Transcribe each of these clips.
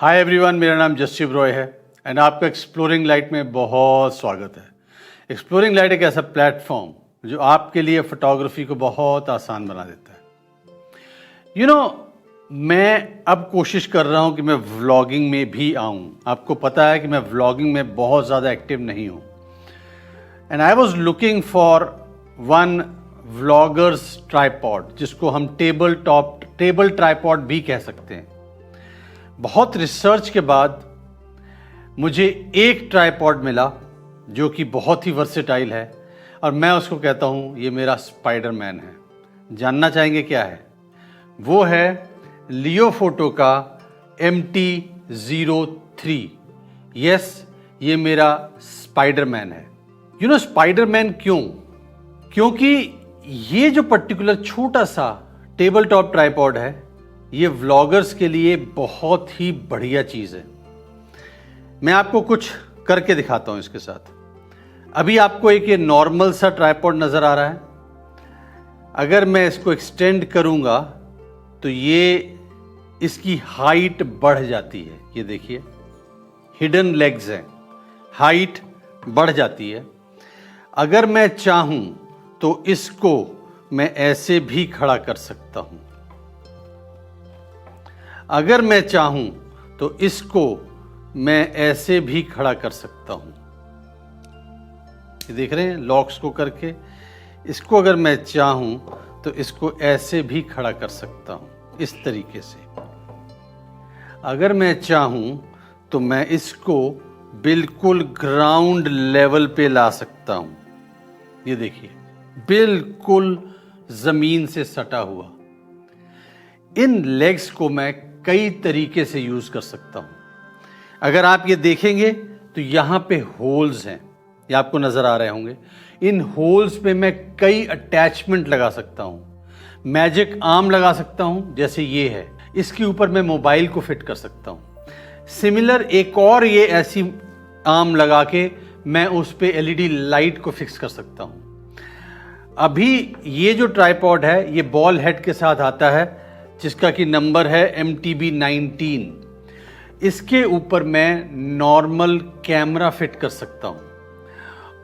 Hi everyone, मेरा नाम जसशिव रॉय है एंड आपका एक्सप्लोरिंग लाइट में बहुत स्वागत है। एक्सप्लोरिंग लाइट एक ऐसा प्लेटफॉर्म जो आपके लिए फोटोग्राफी को बहुत आसान बना देता है। मैं अब कोशिश कर रहा हूं कि मैं व्लॉगिंग में भी आऊं। आपको पता है कि मैं व्लॉगिंग में बहुत ज़्यादा एक्टिव नहीं हूं and I was looking for one vloggers tripod, जिसको हम टेबल ट्राइपॉड भी कह सकते हैं। बहुत रिसर्च के बाद मुझे एक ट्राइपॉड मिला जो कि बहुत ही वर्सेटाइल है और मैं उसको कहता हूँ ये मेरा स्पाइडरमैन है। जानना चाहेंगे क्या है? वो है लियोफोटो का MT-03। यस, ये मेरा स्पाइडरमैन है। स्पाइडरमैन क्यों? क्योंकि ये जो पर्टिकुलर छोटा सा टेबल टॉप ट्राइपॉड है, ये व्लॉगर्स के लिए बहुत ही बढ़िया चीज़ है। मैं आपको कुछ करके दिखाता हूं इसके साथ। अभी आपको एक ये नॉर्मल सा ट्राइपॉड नज़र आ रहा है। अगर मैं इसको एक्सटेंड करूंगा तो ये इसकी हाइट बढ़ जाती है। ये देखिए, हिडन लेग्स हैं, हाइट बढ़ जाती है। अगर मैं चाहूं तो इसको मैं ऐसे भी खड़ा कर सकता हूं। अगर मैं चाहूं तो इसको मैं ऐसे भी खड़ा कर सकता हूं। ये देख रहे हैं लॉक्स को करके। इसको अगर मैं चाहूं तो इसको ऐसे भी खड़ा कर सकता हूं, इस तरीके से। अगर मैं चाहूं तो मैं इसको बिल्कुल ग्राउंड लेवल पे ला सकता हूं। ये देखिए, बिल्कुल जमीन से सटा हुआ। इन लेग्स को मैं कई तरीके से यूज कर सकता हूं। अगर आप ये देखेंगे तो यहां पे होल्स हैं, ये आपको नजर आ रहे होंगे। इन होल्स पे मैं कई अटैचमेंट लगा सकता हूं। मैजिक आर्म लगा सकता हूं, जैसे ये है। इसके ऊपर मैं मोबाइल को फिट कर सकता हूं। सिमिलर एक और ये ऐसी आर्म लगा के मैं उस पे LED लाइट को फिक्स कर सकता हूं। अभी ये जो ट्राइपॉड है, ये बॉल हेड के साथ आता है, जिसका कि नंबर है MTB-19। इसके ऊपर मैं नॉर्मल कैमरा फिट कर सकता हूं।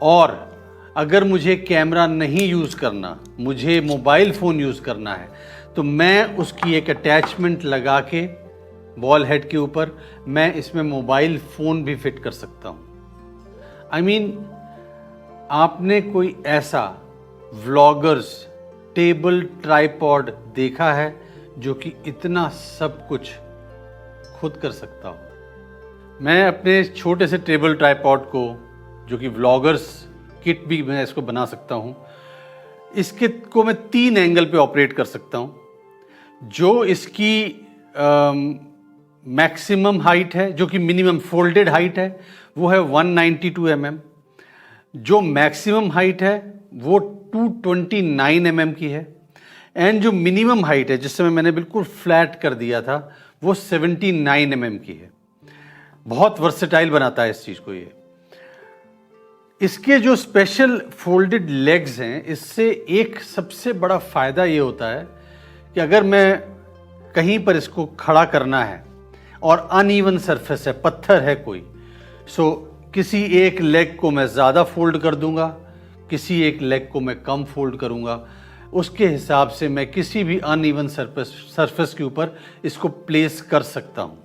और अगर मुझे कैमरा नहीं यूज करना, मुझे मोबाइल फोन यूज करना है, तो मैं उसकी एक अटैचमेंट लगा के बॉल हेड के ऊपर मैं इसमें मोबाइल फोन भी फिट कर सकता हूं। I mean, आपने कोई ऐसा व्लॉगर्स टेबल ट्राइपॉड देखा है जो कि इतना सब कुछ खुद कर सकता हो? मैं अपने छोटे से टेबल ट्राइपॉड को, जो कि व्लॉगर्स किट भी मैं इसको बना सकता हूं, इस किट को मैं 3 एंगल पे ऑपरेट कर सकता हूं। जो इसकी मैक्सिमम हाइट है, जो कि मिनिमम फोल्डेड हाइट है, वो है 192 mm। जो मैक्सिमम हाइट है वो 229 mm की है एंड जो मिनिमम हाइट है, जिस समय मैंने बिल्कुल फ्लैट कर दिया था, वो 79 mm की है। बहुत वर्सेटाइल बनाता है इस चीज को ये। इसके जो स्पेशल फोल्डेड लेग्स हैं, इससे एक सबसे बड़ा फायदा ये होता है कि अगर मैं कहीं पर इसको खड़ा करना है और अनइवन सरफेस है, पत्थर है कोई, सो किसी एक लेग को मैं ज़्यादा फोल्ड कर दूंगा, किसी एक लेग को मैं कम फोल्ड करूंगा। उसके हिसाब से मैं किसी भी अनइवन सरफेस के ऊपर इसको प्लेस कर सकता हूं।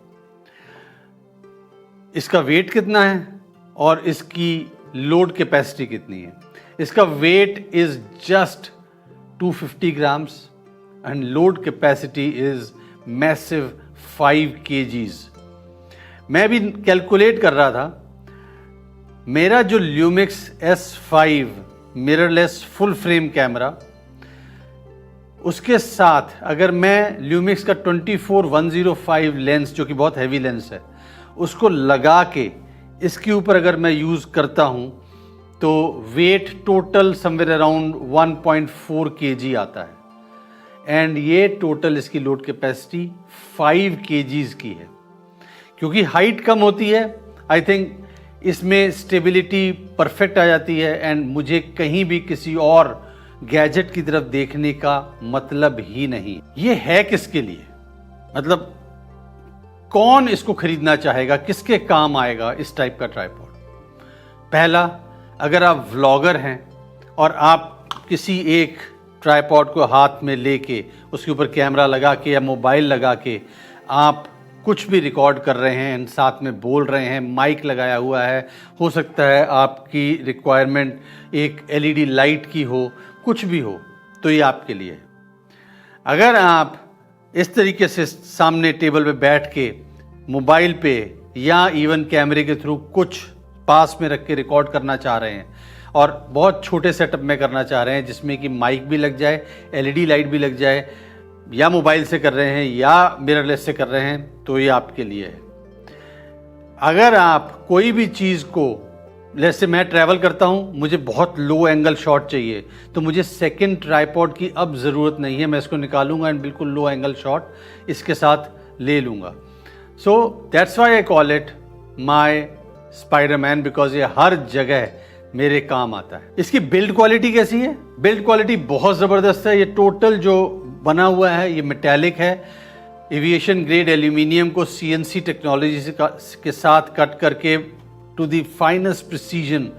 इसका वेट कितना है और इसकी लोड कैपेसिटी कितनी है? इसका weight is just 250 grams and load capacity is massive 5 kgs। मैं भी कैलकुलेट कर रहा था, मेरा जो ल्यूमिक्स S5 mirrorless full frame camera, उसके साथ अगर मैं ल्यूमिक्स का 24-105 लेंस, जो कि बहुत हैवी लेंस है, उसको लगा के इसके ऊपर अगर मैं यूज़ करता हूं, तो wait total somewhere around 1.4 kg आता है एंड ये टोटल इसकी लोड कैपेसिटी 5 kgs की है। क्योंकि हाइट कम होती है, आई थिंक इसमें स्टेबिलिटी परफेक्ट आ जाती है एंड मुझे कहीं भी किसी और गैजेट की तरफ देखने का मतलब ही नहीं। ये है किसके लिए? मतलब कौन इसको खरीदना चाहेगा, किसके काम आएगा इस टाइप का ट्राइपॉड? पहला, अगर आप व्लॉगर हैं और आप किसी एक ट्राइपॉड को हाथ में लेके उसके ऊपर कैमरा लगा के या मोबाइल लगा के आप कुछ भी रिकॉर्ड कर रहे हैं, साथ में बोल रहे हैं, माइक लगाया हुआ है, हो सकता है आपकी रिक्वायरमेंट एक एलईडी लाइट की हो, कुछ भी हो, तो ये आपके लिए है। अगर आप इस तरीके से सामने टेबल पे बैठ के मोबाइल पे या इवन कैमरे के थ्रू कुछ पास में रख के रिकॉर्ड करना चाह रहे हैं और बहुत छोटे सेटअप में करना चाह रहे हैं जिसमें कि माइक भी लग जाए, एलईडी लाइट भी लग जाए, या मोबाइल से कर रहे हैं या मिररलेस से कर रहे हैं, तो ये आपके लिए है। अगर आप कोई भी चीज़ को, जैसे मैं ट्रैवल करता हूं, मुझे बहुत लो एंगल शॉट चाहिए, तो मुझे सेकंड ट्राइपॉड की अब ज़रूरत नहीं है, मैं इसको निकालूंगा एंड बिल्कुल लो एंगल शॉट इसके साथ ले लूँगा। So that's why I call it my Spiderman, because ये हर जगह मेरे काम आता है। इसकी बिल्ड क्वालिटी कैसी है? बिल्ड क्वालिटी बहुत ज़बरदस्त है। ये टोटल जो बना हुआ है ये मेटेलिक है, एविएशन ग्रेड एल्यूमिनियम को सीएनसी टेक्नोलॉजी के साथ कट करके टू द फाइनेस्ट प्रिसीजन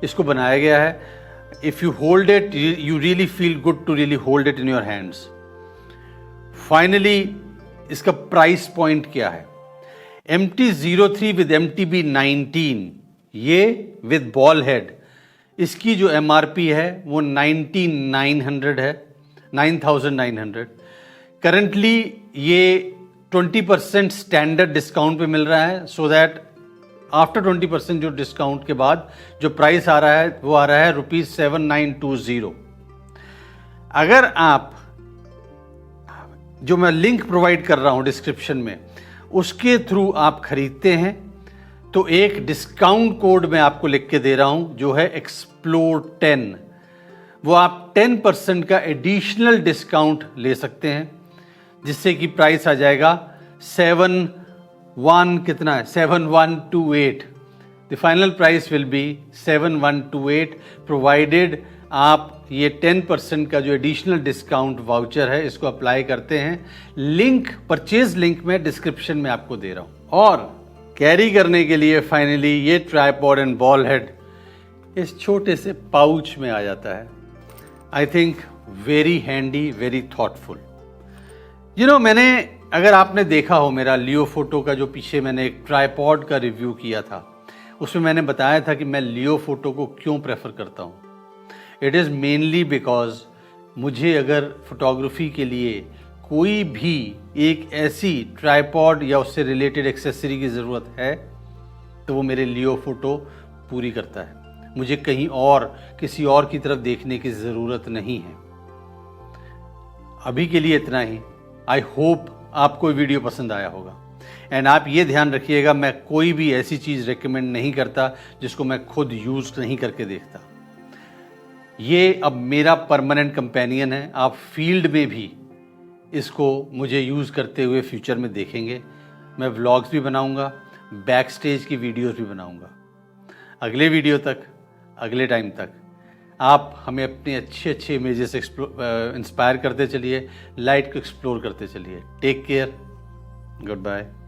इसको बनाया गया है। If you hold it, you really feel good to really hold it in your hands. Finally इसका प्राइस पॉइंट क्या है? MT-03 विद MTB-19, ये विद बॉल हेड, इसकी जो MRP है वो 9900 है, 9900। करंटली ये 20% स्टैंडर्ड डिस्काउंट पे मिल रहा है, सो दैट आफ्टर 20% जो डिस्काउंट के बाद जो प्राइस आ रहा है वो आ रहा है ₹7920। अगर आप, जो मैं लिंक प्रोवाइड कर रहा हूं डिस्क्रिप्शन में, उसके थ्रू आप खरीदते हैं तो एक डिस्काउंट कोड मैं आपको लिख के दे रहा हूं जो है Explore10, वो आप 10% का एडिशनल डिस्काउंट ले सकते हैं, जिससे कि प्राइस आ जाएगा 7128। The final price will be 7128, provided आप ये 10% का जो एडिशनल डिस्काउंट वाउचर है इसको अप्लाई करते हैं। लिंक, परचेज लिंक मैं डिस्क्रिप्शन में आपको दे रहा हूं। और कैरी करने के लिए फाइनली ये ट्राइपॉड एंड बॉल हेड इस छोटे से पाउच में आ जाता है। I think very handy, very thoughtful. मैंने, अगर आपने देखा हो मेरा लियो फोटो का जो पीछे मैंने एक ट्राइपॉड का रिव्यू किया था, उसमें मैंने बताया था कि मैं लियो फोटो को क्यों प्रेफर करता हूँ। इट इज़ मेनली बिकॉज मुझे अगर फोटोग्राफी के लिए कोई भी एक ऐसी ट्राइपॉड या उससे रिलेटेड एक्सेसरी की ज़रूरत है तो वो मेरे लियो फोटो पूरी करता है। मुझे कहीं और, किसी और की तरफ देखने की ज़रूरत नहीं है। अभी के लिए इतना ही। आई होप आपको वीडियो पसंद आया होगा। एंड आप ये ध्यान रखिएगा, मैं कोई भी ऐसी चीज़ रेकमेंड नहीं करता जिसको मैं खुद यूज़ नहीं करके देखता। ये अब मेरा परमानेंट कंपेनियन है। आप फील्ड में भी इसको मुझे यूज़ करते हुए फ्यूचर में देखेंगे। मैं व्लॉग्स भी बनाऊंगा, बैक स्टेज की वीडियोस भी बनाऊंगा। अगले वीडियो तक, अगले टाइम तक आप हमें अपने अच्छे अच्छे इमेजेस इंस्पायर करते चलिए, लाइट को एक्सप्लोर करते चलिए। Take care, good bye.